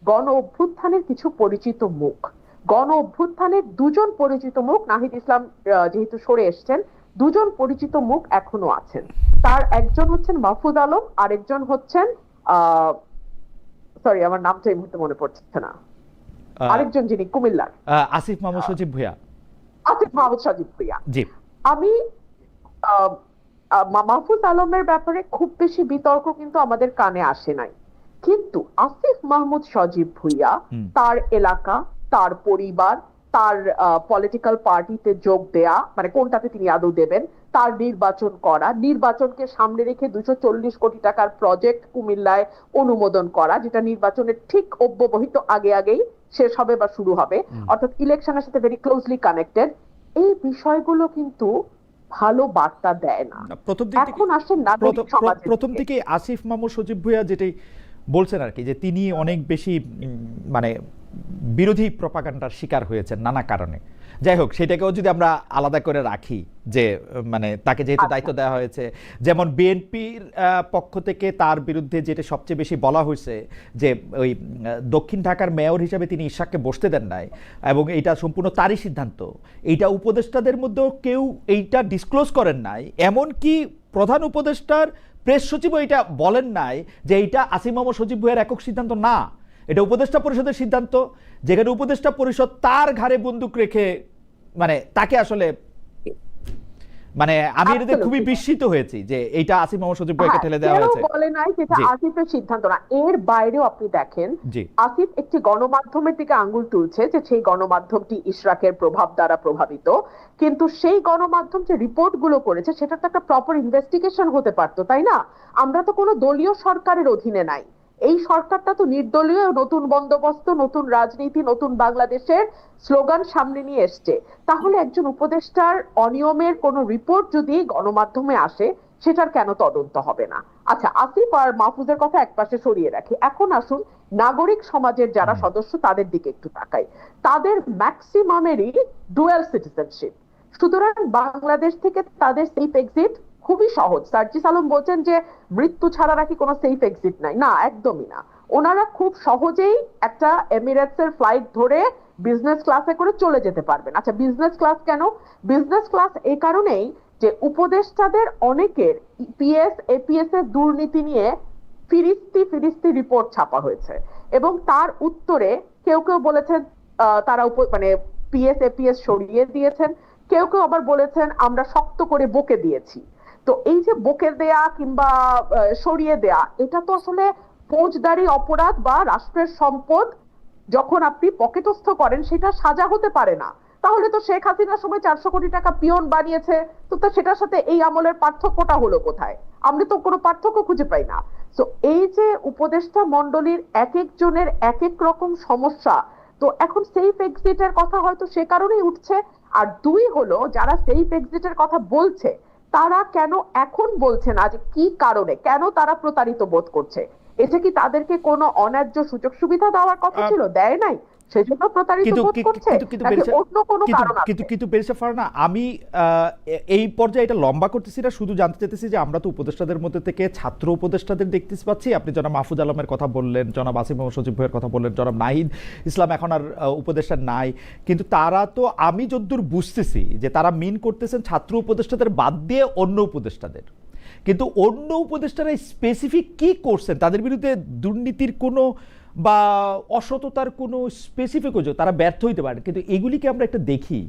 গণ অভ্যুত্থানের কিছু পরিচিত মুখ। গণ অভ্যুত্থানের দুজন পরিচিত মুখ, নাহিদ ইসলাম যেহেতু সরে এসছেন, দুজন পরিচিত মুখ এখনো আছেন। তার একজন হচ্ছেন মাহফুজ আলম, আরেকজন হচ্ছেন সরি আমার নামটা এই মুহূর্তে মনে পড়ছে না, আরেকজন যিনি কুমিল্লার আসিফ মাহমুদ সজীব ভুঁইয়া। আসিফ মাহমুদ সজীব ভুঁইয়া। জি, আমি মাহফুজ আলমের ব্যাপারে খুব বেশি বিতর্ক কিন্তু আমাদের কানে আসে নাই, কিন্তু আসিফ মাহমুদ সজীব ভুঁইয়া, তার এলাকা, তার পরিবার, তার পলিটিক্যাল পার্টিতে যোগ দেয়া, মানে কোনটাতে তিনি আদৌ দেবেন, তার নির্বাচন করা, নির্বাচনকে সামনে রেখে 240 কোটি টাকার প্রজেক্ট কুমিল্লায় অনুমোদন করা, যেটা নির্বাচনের ঠিক অব্যবহিত আগেই শেষ হবে বা শুরু হবে, অর্থাৎ ইলেকশনের সাথে ভেরি ক্লোজলি কানেক্টেড। এই বিষয়গুলো কিন্তু ভালো বার্তা দেয় না। এখন আসেন নাগরিক সমাজের। প্রথম থেকে আসিফ মাহমুদ সজীব ভুঁইয়া যেটাই বলছেন আর কি, যে তিনি অনেক বেশি মানে বিরোধী প্রপাগান্ডার শিকার হয়েছেন নানা কারণে। যাই হোক, সেটাকেও যদি আমরা আলাদা করে রাখি, যে মানে তাকে যেহেতু দায়িত্ব দেওয়া হয়েছে, যেমন বিএনপির পক্ষ থেকে তার বিরুদ্ধে যেটা সবচেয়ে বেশি বলা হয়েছে যে ওই দক্ষিণ ঢাকার মেয়র হিসেবে তিনি ইশাককে বসতে দেন নাই, এবং এইটা সম্পূর্ণ তারই সিদ্ধান্ত। এইটা উপদেষ্টাদের মধ্যেও কেউ এইটা ডিসক্লোজ করেন নাই, এমনকি প্রধান উপদেষ্টার প্রেস সচিবও এটা বলেন নাই যে এইটা আসিফ মাহমুদ সজীব ভুঁইয়ার একক সিদ্ধান্ত না, এটা উপদেষ্টা পরিষদের সিদ্ধান্ত, যেখানে উপদেষ্টা পরিষদ তার ঘাড়ে বন্দুক রেখে মানে তাকে আসলে মানে আমি এটাতে খুবই বিস্মিত হয়েছি যে এইটা আসিফ মাহমুদ সজীব ভুঁইয়াকে ঠেলে দেওয়া হয়েছে। বলে নাই যেটা আসিফের সিদ্ধান্ত না, এর বাইরেও আপনি দেখেন আসিফ একটি গণমাধ্যমের দিকে আঙ্গুল তুলছে যে সেই গণমাধ্যমটি ইশরাকের প্রভাব দ্বারা প্রভাবিত, কিন্তু সেই গণমাধ্যম যে রিপোর্ট গুলো করেছে সেটা তো একটা প্রপার ইনভেস্টিগেশন হতে পারতো, তাই না? আমরা তো কোনো দলীয় সরকারের অধীনে নাই, এই সরকারটা তো নির্দলীয়, নতুন বন্দোবস্ত, নতুন রাজনীতি, নতুন বাংলাদেশের স্লোগান সামনে নিয়ে এসছে। তাহলে একজন উপদেষ্টার অনিয়মের কোনো রিপোর্ট যদি গণমাধ্যমে আসে, সেটার কেন তদন্ত হবে না? আচ্ছা, আসিফ আর মাহফুজের কথা একপাশে সরিয়ে রাখি, এখন আসুন নাগরিক সমাজের যারা সদস্য তাদের দিকে একটু তাকাই। তাদের ম্যাক্সিমামেরই ডুয়াল সিটিজেনশিপ, সুতরাং বাংলাদেশ থেকে তাদের সেফ এক্সিট খুবই সহজ। সার্জিস আলম বলছেন যে মৃত্যু ছাড়া নাকি কোনো সেফ এক্সিট নাই, না, একদমই না। ওনারা খুব সহজেই একটা এমিরেটস এর ফ্লাইট ধরে বিজনেস ক্লাসে করে চলে যেতে পারবেন। আচ্ছা, বিজনেস ক্লাস কেন? বিজনেস ক্লাস এই কারণেই যে উপদেষ্টাদের অনেকের পিএস এপিএস এর দুর্নীতি নিয়ে ফিরিস্তি রিপোর্ট ছাপা হয়েছে, এবং তার উত্তরে কেউ বলেছেন তারা মানে পিএস এপিএস সরিয়ে দিয়েছেন, কেউ আবার বলেছেন আমরা শক্ত করে বকে দিয়েছি। তো এই যে বকে দেয়া কিংবা সরিয়ে দেয়া, এটা তো আসলে ফৌজদারি অপরাধ বা রাষ্ট্রের সম্পদ যখন আপনি পকেটস্থ করেন সেটা সাজা হতে পারে না। তাহলে তো শেখ হাসিনার সময় 400 কোটি টাকা পিয়ন বানিয়েছে, তো সেটার সাথে এই আমলের পার্থক্যটা হলো কোথায়? আমরা তো কোনো পার্থক্য খুঁজে পাই না। তো এই যে উপদেষ্টা মণ্ডলীর এক একজনের এক এক রকম সমস্যা, তো এখন সেফ এক্সিটের কথা হয়তো সে কারণেই উঠছে। আর দুই হলো, যারা সেফ এক্সিটের কথা বলছে তারা কেন এখন বলছে না যে কি কারণে, কেন তারা প্রতারিত বোধ করছে? এটা কি তাদেরকে কোনো অন্যায্য সুযোগ সুবিধা দেওয়ার কথা ছিল? দেয় নাই। সেজন্য প্রতারিত কিন্তু বোধ করছে কিন্তু নাকি বেরিসা অন্য কোনো কিন্তু কারণ কিন্তু আছে? কিন্তু বেরিসা ফারহানা, আমি এই পর্যায়ে এটা লম্বা করতেছি না, শুধু জানতে চাইতেছি যে আমরা তো উপদেষ্টাদের মধ্যে থেকে ছাত্র উপদেষ্টাদের দেখতে পাচ্ছি। আপনি জনাব মাহফুজ আলমের কথা বললেন, জনাব আসিফ মোহাম্মদ সজীব ভাইয়ের কথা বললেন, জনাব নাহিদ ইসলাম এখন আর উপদেষ্টা নাই, কিন্তু তারা তো আমি যদ্দূর বুঝতেছি যে তারা মিন করতেছেন ছাত্র উপদেষ্টাদের বাদ দিয়ে অন্য উপদেষ্টাদের। কিন্তু অন্য উপদেষ্টারা স্পেসিফিক কি করছেন, তাদের বিরুদ্ধে দুর্নীতির কোনো বা অসততার কোনো স্পেসিফিক অভিযোগ, তারা ব্যর্থ হইতে পারে, কিন্তু এগুলিকে আমরা একটা দেখি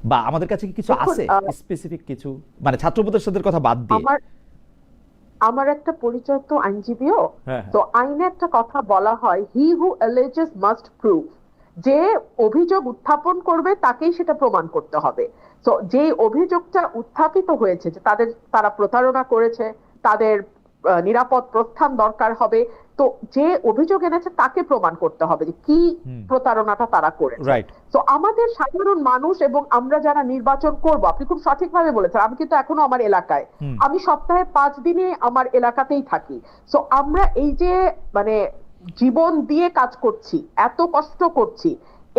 বা আমাদের কাছে কি কিছু দেখুন, আছে স্পেসিফিক কিছু, মানে ছাত্র উপদেষ্টাদের কথা বাদ দিয়ে? আমার আমার একটা পরিচয় তো আইনজীবীও, হ্যাঁ, তো আইনে একটা কথা বলা হয়, হি হু অ্যালেজেস মাস্ট প্রুভ। যে অভিযোগ উত্থাপন করবে তাকেই সেটা প্রমাণ করতে হবে। তো যে অভিযোগটা উত্থাপিত হয়েছে যে তারা প্রতারণা করেছে, তাদের নিরাপদ প্রস্থান দরকার হবে, তো যে অভিযোগ এনেছে তাকে প্রমাণ করতে হবে যে কি প্রতারণাটা তারা করেছে। রাইট। তো আমাদের সাধারণ মানুষ এবং আমরা যারা নির্বাচন করব, আপনি খুব সঠিকভাবে বলেছেন, আমি কিন্তু এখনো আমার এলাকায়, আমি সপ্তাহে 5 দিনে আমার এলাকাতেই থাকি। তো আমরা এই যে মানে জীবন দিয়ে কাজ করছি, এত কষ্ট করছি,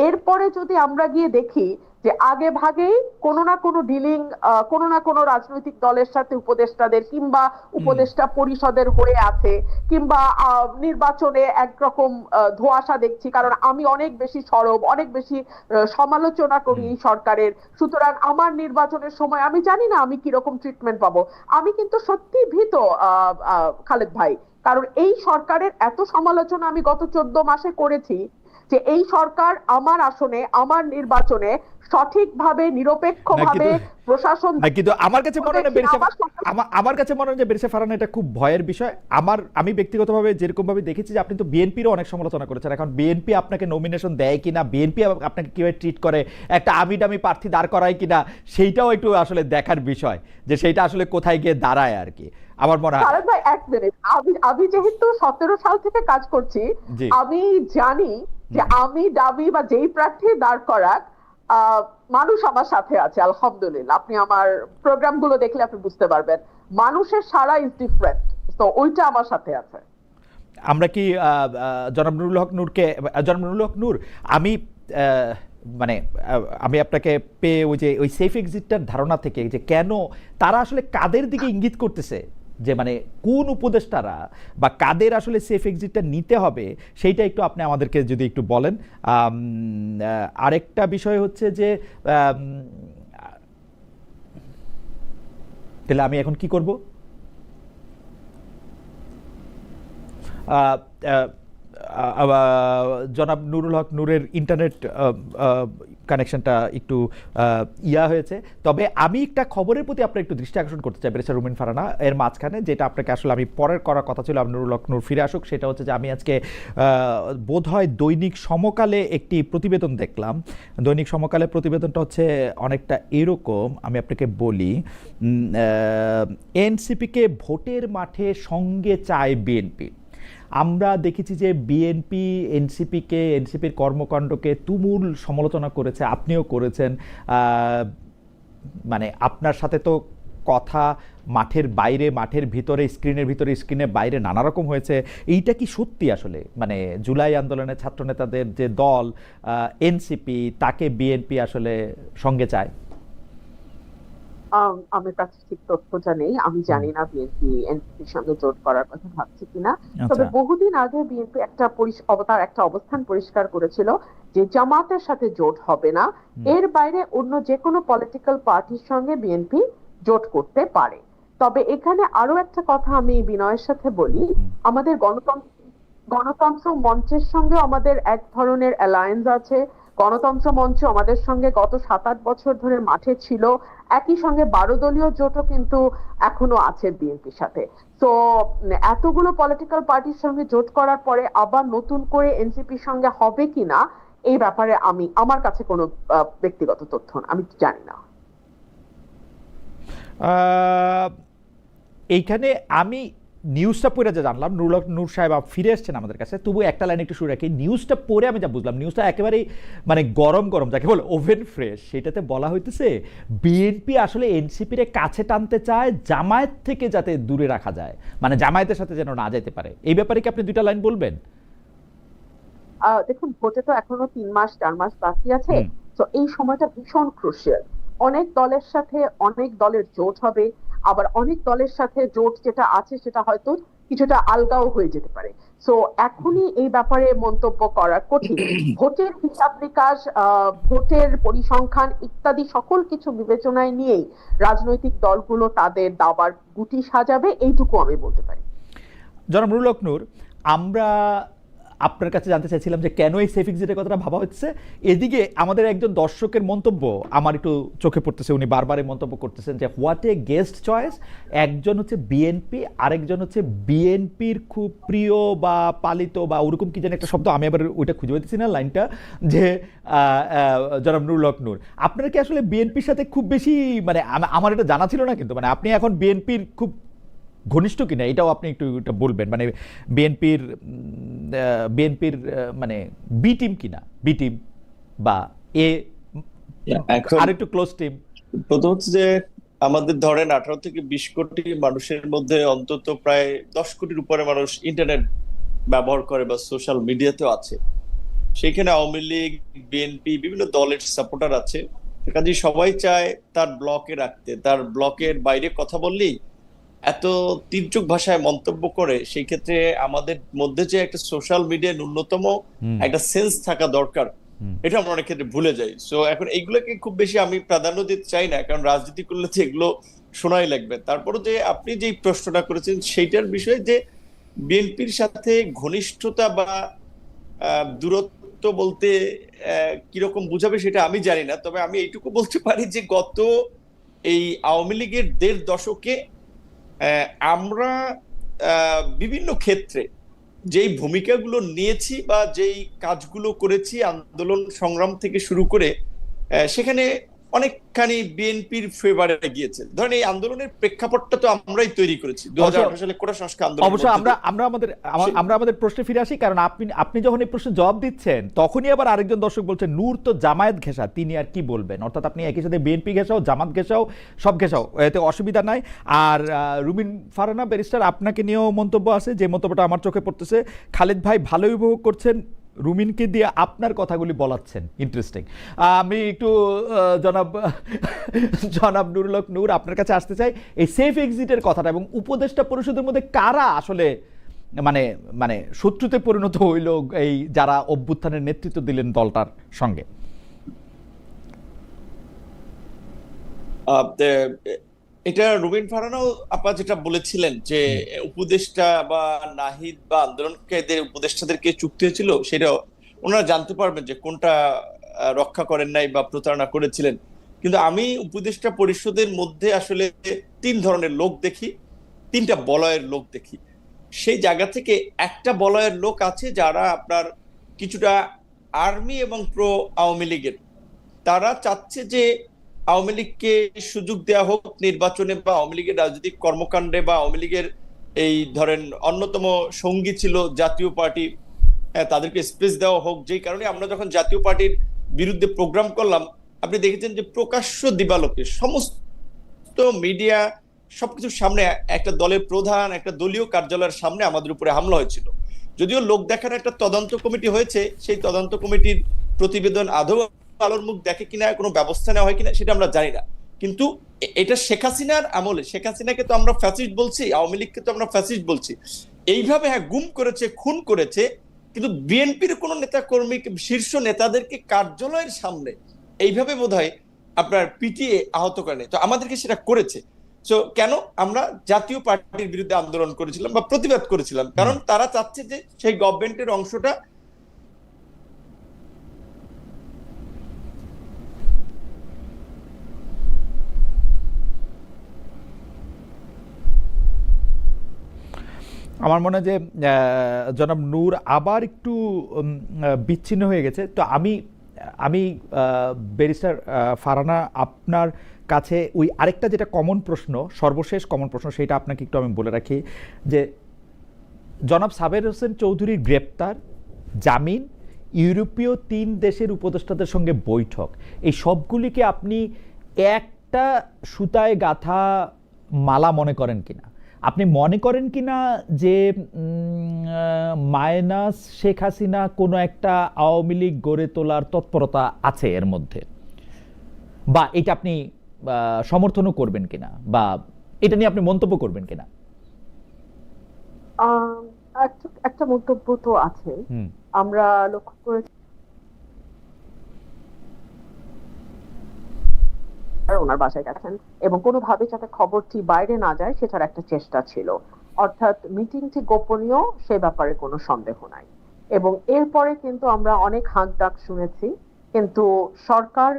এরপরে যদি আমরা গিয়ে দেখি যে আগে ভাগেই কোনো না কোনো ডিলিং কোনো না কোনো রাজনৈতিক দলের সাথে উপদেষ্টাদের কিংবা উপদেষ্টা পরিষদের হয়ে আছে, কিংবা নির্বাচনে একরকম ধোঁয়াশা দেখছি, কারণ আমি অনেক বেশি সরব, অনেক বেশি সমালোচনা করি এই সরকারের, সুতরাং আমার নির্বাচনের সময় আমি জানি না আমি কিরকম ট্রিটমেন্ট পাবো। আমি কিন্তু সত্যি ভীত খালেদ ভাই, কারণ এই সরকারের এত সমালোচনা আমি গত 14 মাসে করেছি যে এই সরকার আমার আসনে, আমার নির্বাচনে সঠিকভাবে নিরপেক্ষভাবে প্রশাসন। কিন্তু আমার কাছে মনে হয় আমার কাছে মনে হয় যে বেরিসা ফারহানা এটা খুব ভয়ের বিষয়। আমি ব্যক্তিগতভাবে যেরকম ভাবে দেখেছি যে আপনি তো বিএনপিরও অনেক সমালোচনা করেছেন, এখন বিএনপি আপনাকে নমিনেশন দেয় কিনা, বিএনপি আপনাকে কিভাবে ট্রিট করে, একটা আমিডামি প্রার্থী দাঁড় করায় কিনা, সেইটাও একটু আসলে দেখার বিষয় যে সেইটা আসলে কোথায় গিয়ে দাঁড়ায় আর কি। আমার মনে হয় ভাই এক মিনিট, আমি যেহেতু 17 সাল থেকে কাজ করছি, আমি জানি যে আমি দাবি বা যেই প্রার্থী দাঁড় করাক, মানুষ আমার সাথে আছে আলহামদুলিল্লাহ। আপনি আমার প্রোগ্রামগুলো দেখলে আপনি বুঝতে পারবেন মানুষের সারা ইজ ডিফারেন্ট, তো ওইটা আমার সাথে আছে। আমরা কি জনাব নুরুল হক নূর, আমি মানে আমি আপনাকে পেয়ে ওই সেফ এক্সিটটার ধারণা থেকে যে কেন তারা আসলে কাদের দিকে ইঙ্গিত করতেছে, যে মানে কোন উপদেষ্টারা বা কাদের আসলে সেফ এক্সিটটা নিতে হবে, সেইটা একটু আপনি আমাদেরকে যদি একটু বলেন। আরেকটা বিষয় হচ্ছে যে তাহলে আমি এখন কি করব? জনাব নুরুল হক নূরের ইন্টারনেট কানেকশনটা একটু হয়েছে, তবে আমি একটা খবরের প্রতি আপনার একটু দৃষ্টি আকর্ষণ করতে চাই বেরিসা রুমিন ফারহানা, এর মাঝখানে যেটা আপনাকে আসলে আমি পরের করার কথা ছিল, নুরুল হক নূর ফিরে আসুক, সেটা হচ্ছে যে আমি আজকে বোধহয় দৈনিক সমকালে একটি প্রতিবেদন দেখলাম। দৈনিক সমকালে প্রতিবেদনটা হচ্ছে অনেকটা এরকম, আমি আপনাকে বলি, এনসিপিকে ভোটের মাঠে সঙ্গে চায় বিএনপি। আমরা দেখেছি যে বিএনপি এনসিপির কর্মকাণ্ডকে তুমুল সমালোচনা করেছে, আপনিও করেছেন, মানে আপনার সাথে তো কথা মাঠের বাইরে, মাঠের ভিতরে, স্ক্রিনের বাইরে নানা রকম হয়েছে। এইটা কি সত্যি আসলে, মানে জুলাই আন্দোলনের ছাত্রনেতাদের যে দল এনসিপি, তাকে বিএনপি আসলে সঙ্গে চায়? আমার কাছে ঠিক তথ্যটা নেই, আমি জানি না বিএনপি এনসিপির সঙ্গে জোট করার কথা ভাবছে কিনা। তবে বহুদিন আগে বিএনপি একটা অবস্থান পরিষ্কার করেছিল যে জামাতের সাথে জোট হবে না, এর বাইরে অন্য যে কোনো পলিটিক্যাল পার্টির সঙ্গে বিএনপি জোট করতে পারে। তবে এখানে আরো একটা কথা আমি বিনয়ের সাথে বলি, আমাদের গণতন্ত্র মঞ্চের সঙ্গে আমাদের এক ধরনের অ্যালায়েন্স আছে। গণতন্ত্র মঞ্চ আমাদের সঙ্গে গত 7-8 বছর ধরে মাঠে ছিল, একই সঙ্গে 12 দলীয় জোটও কিন্তু এখনো আছে বিএনপির সাথে। তো এতগুলো পলিটিক্যাল পার্টির সঙ্গে জোট করার পরে আবার নতুন করে এনসিপির সঙ্গে হবে কিনা, এই ব্যাপারে আমার কাছে কোনো ব্যক্তিগত তথ্য আমি জানি না। এইখানে আমি নিউজটা পড়ে যা জানলাম, নূর সাহেব ফিরে এসছেন আমাদের কাছে, তবু একটা লাইন একটু শুরু রাখি। নিউজটা পড়ে আমি যা বুঝলাম, নিউজটা একেবারেই মানে গরম যাকে বলে ওভেন ফ্রেশ, সেটাতে বলা হইতেছে বিএনপি আসলে এনসিপির কাছে টানতে চায়, জামায়াত থেকে যাতে দূরে রাখা যায়, মানে জামায়াতের সাথে যেন না যেতে পারে। এই ব্যাপারে কি আপনি দুইটা লাইন বলবেন? দেখুন, ভোটে তো এখনো 3 মাস 4 মাস বাকি আছে। হুম। তো এই সময়টা ভীষণ ক্রুশিয়াল। অনেক দলের সাথে অনেক দলের জোট হবে, আবার অনেক দলের সাথে জোট যেটা আছে সেটা হয়তো কিছুটা আলগাও হয়ে যেতে পারে। সো এখনই এই ব্যাপারে মন্তব্য করা কঠিন। ভোটের হিসাব নিকাশ, ভোটের পরিসংখ্যান ইত্যাদি সকল কিছু বিবেচনায় নিয়েই রাজনৈতিক দলগুলো তাদের দাবার গুটি সাজাবে, এইটুকু আমি বলতে পারি। জনাব নুরুল হক নূর, আমরা আপনার কাছে জানতে চাইছিলাম যে কেন এই সেফ এক্সিটের কথাটা ভাবা হচ্ছে। এদিকে আমাদের একজন দর্শকের মন্তব্য আমার একটু চোখে পড়তেছে, উনি বারবার এই মন্তব্য করতেছেন যে হোয়াট এ গেস্ট চয়েস। একজন হচ্ছে বিএনপি, আরেকজন হচ্ছে বিএনপির খুব প্রিয় বা পালিত বা ওরকম কি জানি একটা শব্দ, আমি আবার ওইটা খুঁজে পাইতেছি না লাইনটা, যে জনাব নুরুল হক নূর, আপনার কি আসলে বিএনপির সাথে খুব বেশি, মানে আমার এটা জানা ছিল না, কিন্তু মানে আপনি এখন বিএনপির খুব ঘনিষ্ঠ কিনা এটাও আপনি একটু এটা বলবেন, মানে বিএনপির বিএনপির মানে বি টিম কিনা, বি টিম বা এ এখন আর একটু ক্লোজ টিম। প্রথম হচ্ছে যে আমাদের ধরেন 18 থেকে 20 কোটি মানুষের মধ্যে অন্তত প্রায় 10 কোটির উপরে মানুষ ইন্টারনেট ব্যবহার করে বা সোশ্যাল মিডিয়াতেও আছে। সেখানে আওয়ামী লীগ, বিএনপি, বিভিন্ন দলের সাপোর্টার আছে। কাজে সবাই চায় তার ব্লকে রাখতে, তার ব্লকের বাইরে কথা বললেই এত তীর্যক ভাষায় মন্তব্য করে। সেই ক্ষেত্রে আমাদের মধ্যে যে একটা সোশ্যাল মিডিয়া ন্যূনতম একটা সেন্স থাকা দরকার, এটা আমরা অনেক ক্ষেত্রে ভুলে যাই। সো এখন এইগুলোকে খুব বেশি আমি প্রাধান্য দিতে চাই না, কারণ রাজনীতি করলে তো এগুলো শোনাই লাগবে। তারপরে যে আপনি যে প্রশ্নটা করেছেন সেইটার বিষয়ে, যে বিএনপির সাথে ঘনিষ্ঠতা বা দূরত্ব বলতে কিরকম বুঝাবে সেটা আমি জানি না। তবে আমি এইটুকু বলতে পারি যে গত এই আওয়ামী লীগের 1.5 দশকে আমরা বিভিন্ন ক্ষেত্রে যেই ভূমিকাগুলো নিয়েছি বা যেই কাজগুলো করেছি আন্দোলন সংগ্রাম থেকে শুরু করে, সেখানে অনেকখানি বিএনপির ফেভারে গিয়েছে। ধরেন এই আন্দোলনের প্রেক্ষাপটটা তো আমরাই তৈরি করেছি 2018 সালে কোটা সংস্কার আন্দোলন। অবশ্য আমরা আমাদের প্রশ্নে ফিরে আসি, কারণ আপনি যখন এই প্রশ্নের জবাব দিচ্ছেন তখনই আবার আরেকজন দর্শক বলছেন নূর তো জামায়াত ঘেঁষা, তিনি আর কি বলবেন। অর্থাৎ আপনি একই সাথে বিএনপি ঘেঁষাও, জামাত ঘেঁষাও, সব ঘেঁষাও, এতে অসুবিধা নাই। আর রুমিন ফারহানা ব্যারিস্টার, আপনাকে নিয়েও মন্তব্য আছে, যে মন্তব্যটা আমার চোখে পড়তেছে। খালিদ ভাই ভালোই উপভোগ করছেন, রুমিনকে দিয়ে আপনার কথাগুলি বলাচ্ছেন, ইন্টারেস্টিং। আমি একটু জনাব নুরুল হক নূর, আপনার কাছে আসতে চাই এই সেফ এক্সিটের কথাটা, এবং উপদেষ্টা পরিষদের মধ্যে কারা আসলে মানে মানে শত্রুতে পরিণত হইল এই যারা অভ্যুত্থানের নেতৃত্ব দিলেন দলটার সঙ্গে। এটা রুবিন ফারহানাও আপা যেটা বলেছিলেন যে উপদেষ্টা বা নাহিদ বা আন্দোলনকারীদের উপদেষ্টাদেরকে চুক্তি হয়েছিল, সেটা ওনারা জানতে পারবেন যে কোনটা রক্ষা করেন নাই বা প্রতারণা করেছিলেন। কিন্তু আমি উপদেষ্টা পরিষদের মধ্যে আসলে 3 ধরনের লোক দেখি, 3টা বলয়ের লোক দেখি। সেই জায়গা থেকে একটা বলয়ের লোক আছে যারা আপনার কিছুটা আর্মি এবং প্রো আওয়ামী লীগের। তারা চাচ্ছে যে আওয়ামী লীগকে সুযোগ দেওয়া হোক নির্বাচনে বা আওয়ামী লীগের রাজনৈতিক কর্মকাণ্ডে, বা আওয়ামী লীগের এই ধরেন অন্যতম সঙ্গী ছিল জাতীয় পার্টি, তাদেরকে স্পেস দেওয়া হোক। যেই কারণে আমরা যখন জাতীয় পার্টির বিরুদ্ধে প্রোগ্রাম করলাম, আপনি দেখেছেন যে প্রকাশ্য দিবালোকে সমস্ত মিডিয়া সবকিছুর সামনে একটা দলের প্রধান, একটা দলীয় কার্যালয়ের সামনে আমাদের উপরে হামলা হয়েছিল। যদিও লোক দেখার একটা তদন্ত কমিটি হয়েছে, সেই তদন্ত কমিটির প্রতিবেদন আদৌ আলোর মুখ দেখে কিনা, কোনো ব্যবস্থা নেওয়া হয় কিনা সেটা আমরা জানি না। কিন্তু এটা শেখ হাসিনার আমলে, শেখ হাসিনাকে তো আমরা ফ্যাসিস্ট বলছি, আওয়ামী লীগকে তো আমরা ফ্যাসিস্ট বলছি। এইভাবে হ্যাঁ গুম করেছে, খুন করেছে, কিন্তু বিএনপির কোন নেতা কর্মী, শীর্ষ নেতাদেরকে কার্যালয়ের সামনে এইভাবে বোধহয় আপনার পিটিয়ে আহত করেনি। তো আমাদেরকে সেটা করেছে। তো কেন আমরা জাতীয় পার্টির বিরুদ্ধে আন্দোলন করেছিলাম বা প্রতিবাদ করেছিলাম, কারণ তারা চাচ্ছে যে সেই গভর্নমেন্টের অংশটা আমার মনে হয় যে জনাব নূর আবার একটু বিচ্ছিন্ন হয়ে গেছে। তো আমি ব্যারিস্টার ফারহানা, আপনার কাছে ওই আরেকটা যেটা কমন প্রশ্ন, সর্বশেষ কমন প্রশ্ন, সেটা আপনাকে একটু আমি বলে রাখি, যে জনাব সাবের হোসেন চৌধুরীর গ্রেপ্তার, জামিন, ইউরোপীয় 3 দেশের উপদেষ্টাদের সঙ্গে বৈঠক, এই সবগুলিকে আপনি একটা সুতায় গাঁথা মালা মনে করেন কিনা? আপনি মনে করেন কিনা যে মাইনাস শেখ হাসিনা কোনো একটা আওয়ামী লীগ গড়ে তোলার তৎপরতা আছে এর মধ্যে, বা এটা আপনি সমর্থনও করবেন কিনা, বা এটা নিয়ে আপনি মন্তব্য করবেন কিনা? একটা মন্তব্য তো আছে। হুম। আমরা লক্ষ্য করেছি ওনার বাসায় গেছেন এবং কোনোভাবে যাতে খবরটি বাইরে না যায় সেটার একটা চেষ্টা ছিল, অর্থাৎ মিটিংটি গোপনীয় সে ব্যাপারে কোনো সন্দেহ নাই। এবং এরপরে কিন্তু আমরা অনেক হাঁক ডাক শুনেছি, কিন্তু সরকার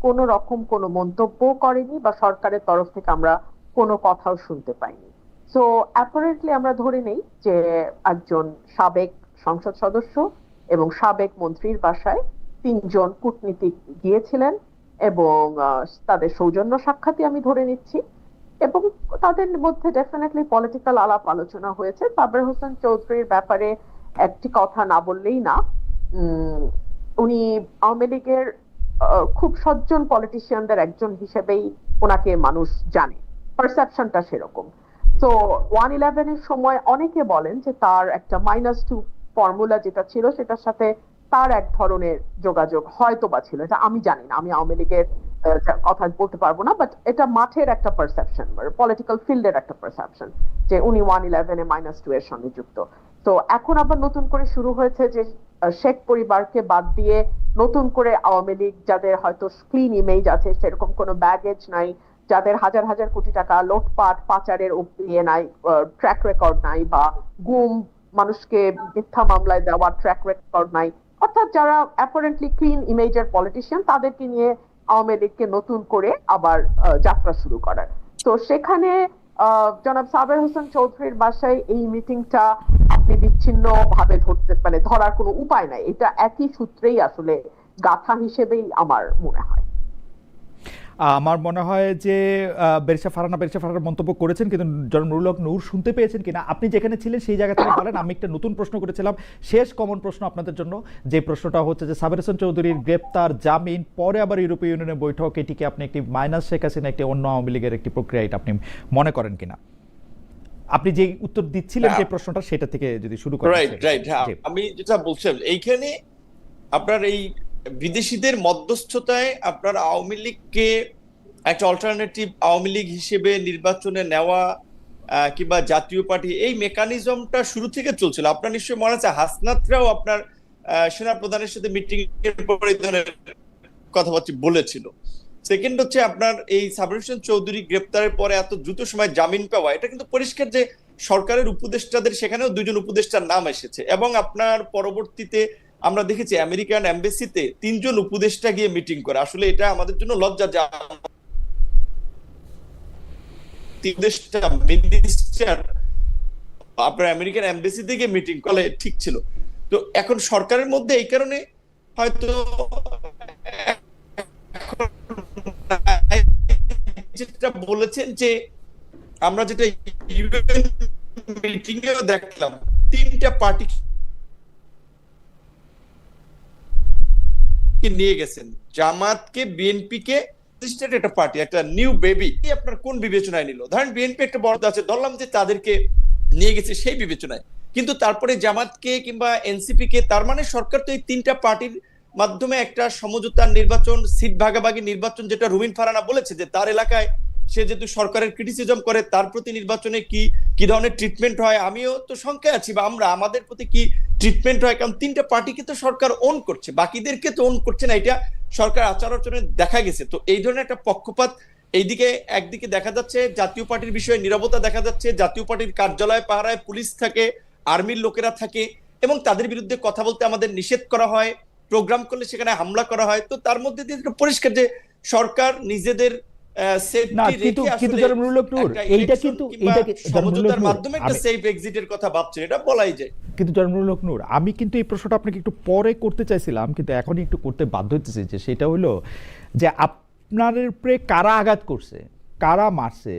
কোনো রকম কোনো মন্তব্য করেনি বা সরকারের তরফ থেকে আমরা কোনো কথাও শুনতে পাইনি। সো অ্যাপারেন্টলি আমরা ধরে নেই যে একজন সাবেক সংসদ সদস্য এবং সাবেক মন্ত্রীর বাসায় 3 জন কূটনীতিক গিয়েছিলেন এবং তাদের সৌজন্য সাক্ষাৎই আমি ধরে নিচ্ছি, এবং তাদের মধ্যে ডেফিনেটলি পলিটিক্যাল আলাপ আলোচনা হয়েছে। সাবের হোসেন চৌধুরীর ব্যাপারে একটি কথা না বললেই না। উনি আওয়ামী লীগের খুব সজ্জন পলিটিশিয়ানদের একজন হিসেবেই ওনাকে মানুষ জানে, পারসেপশনটা সেরকম। তো 111 এর সময় অনেকে বলেন যে তার একটা -2 ফর্মুলা যেটা ছিল সেটার সাথে তার এক ধরনের যোগাযোগ হয়তো বা ছিল, এটা আমি জানি না, আমি আওয়ামী লীগের কথা বলতে পারবো না, বাট এটা মাঠের একটা পারসেপশন, পলিটিক্যাল ফিল্ডের একটা পারসেপশন যে উনি 111 এ -2 এর সঙ্গে যুক্ত। তো এখন আবার নতুন করে শুরু হয়েছে যে শেখ পরিবারকে বাদ দিয়ে নতুন করে আওয়ামী লীগ যাদের হয়তো ক্লিন ইমেজ আছে, সেরকম কোনো ব্যাগেজ নাই, যাদের হাজার হাজার কোটি টাকা লোটপাট পাচারের ইয়ে নাই, ট্র্যাক রেকর্ড নাই, বা গুম মানুষকে মিথ্যা মামলায় দেওয়ার ট্র্যাক রেকর্ড নাই, অর্থাৎ যারা অ্যাপারেন্টলি ক্লিন ইমেজের পলিটিশিয়ান, তাদেরকে নিয়ে আওয়ামী লীগকে নতুন করে আবার যাত্রা শুরু করার। তো সেখানে জনাব সাবের হোসেন চৌধুরীর বাসায় এই মিটিংটা আপনি বিচ্ছিন্ন ভাবে ধরতে মানে ধরার কোনো উপায় নাই, এটা একই সূত্রেই আসলে গাথা হিসেবেই আমার মনে হয়। আমার মনে হয় যে বেরিসা ফারহানা মন্তব্য করেছেন, কিন্তু জনাব নুরুল হক নূর শুনতে পেয়েছেন কিনা আপনি যেখানে ছিলেন সেই জায়গা থেকে বলেন। আমি একটা নতুন প্রশ্ন করেছিলাম, শেষ কমন প্রশ্ন আপনাদের জন্য, যে প্রশ্নটা হচ্ছে যে সাবের হোসেন চৌধুরীর গ্রেপ্তার, জামিন, পরে আবার ইউরোপীয় ইউনিয়নের বৈঠক, এটিকে আপনি একটি মাইনাস শেখ হাসিনা একটি অন্য আওয়ামী লীগের একটি প্রক্রিয়া, এটা আপনি মনে করেন কিনা? আপনি যে উত্তর দিচ্ছিলেন যে প্রশ্নটা, সেটা থেকে যদি শুরু করেন। রাইট। আমি যেটা বলছিলাম, এইখানে আপনার এই বিদেশিদের মধ্যস্থতায় আপনার আওয়ামী লীগকে একটা অল্টারনেটিভ আওয়ামী লীগ হিসেবে নির্বাচনে নেওয়া কিংবা জাতীয় পার্টি, এই মেকানিজমটা শুরু থেকে চলছিল। আপনার নিশ্চয়ই মনে আছে হাসনাতরাও আপনার সেনা প্রধানের সাথে মিটিং এর পরে এই ধরনের কথাবার্তা বলেছিল। সেকেন্ড হচ্ছে আপনার এই সাবের হোসেন চৌধুরী গ্রেপ্তারের পরে এত দ্রুত সময় জামিন পাওয়া, এটা কিন্তু পরিষ্কার যে সরকারের উপদেষ্টাদের সেখানেও 2 জন উপদেষ্টার নাম এসেছে, এবং আপনার পরবর্তীতে আমরা দেখেছি আমেরিকান এমবাসিতে 3 জন উপদেষ্টা গিয়ে মিটিং করে। আসলে এটা আমাদের জন্য লজ্জা যে মিনিস্টার আপনার আমেরিকান এমবাসি থেকে মিটিং করলে ঠিক ছিল। তো এখন সরকারের মধ্যে এই কারণে হয়তো যেটা বলেছেন যে আমরা যেটা মিটিং এও দেখলাম, 3টা পার্টি নিয়ে গেছেন, জামাতকে, বিএনপিকে, একটা পার্টি, একটা নিউ বেবি, আপনার কোন বিবেচনায় নিল? ধরেন বিএনপি একটা বড় আছে, ধরলাম যে তাদেরকে নিয়ে গেছে সেই বিবেচনায়, কিন্তু তারপরে জামাতকে কিংবা এনসিপি কে, তার মানে সরকার তো এই 3টা পার্টির মাধ্যমে একটা সমঝোতার নির্বাচন, সিট ভাগাভাগি নির্বাচন, যেটা রুমিন ফারহানা বলেছে যে তার এলাকায় সে যেহেতু সরকারের ক্রিটিসিজম করে, তার প্রতি নির্বাচনে কি ধরনের ট্রিটমেন্ট হয়, আমিও তো শঙ্কায় আছি, বা আমাদের প্রতি কি ট্রিটমেন্ট হয়, কারণ 3টা পার্টিকে তো সরকার ওন করছে, বাকিদেরকে তো ওন করছে না, এটা সরকার আচার আচরণে দেখা গেছে। তো এই ধরনের একটা পক্ষপাত এইদিকে একদিকে দেখা যাচ্ছে, জাতীয় পার্টির বিষয়ে নীরবতা দেখা যাচ্ছে, জাতীয় পার্টির কার্যালয় পাহারায় পুলিশ থাকে, আর্মির লোকেরা থাকে, এবং তাদের বিরুদ্ধে কথা বলতে আমাদের নিষেধ করা হয়, প্রোগ্রাম করলে সেখানে হামলা করা হয়। তো তার মধ্যে দিয়ে পরিষ্কার যে সরকার নিজেদের কথা ভাবছে, এটা বলাই যায়। কিন্তু জনাব নুরুল হক নূর, আমি কিন্তু এই প্রশ্নটা আপনাকে একটু পরে করতে চাইছিলাম, কিন্তু এখনই একটু করতে বাধ্য হতেছি, যে সেটা হলো যে আপনার উপরে কারা আঘাত করছে, কারা মারছে,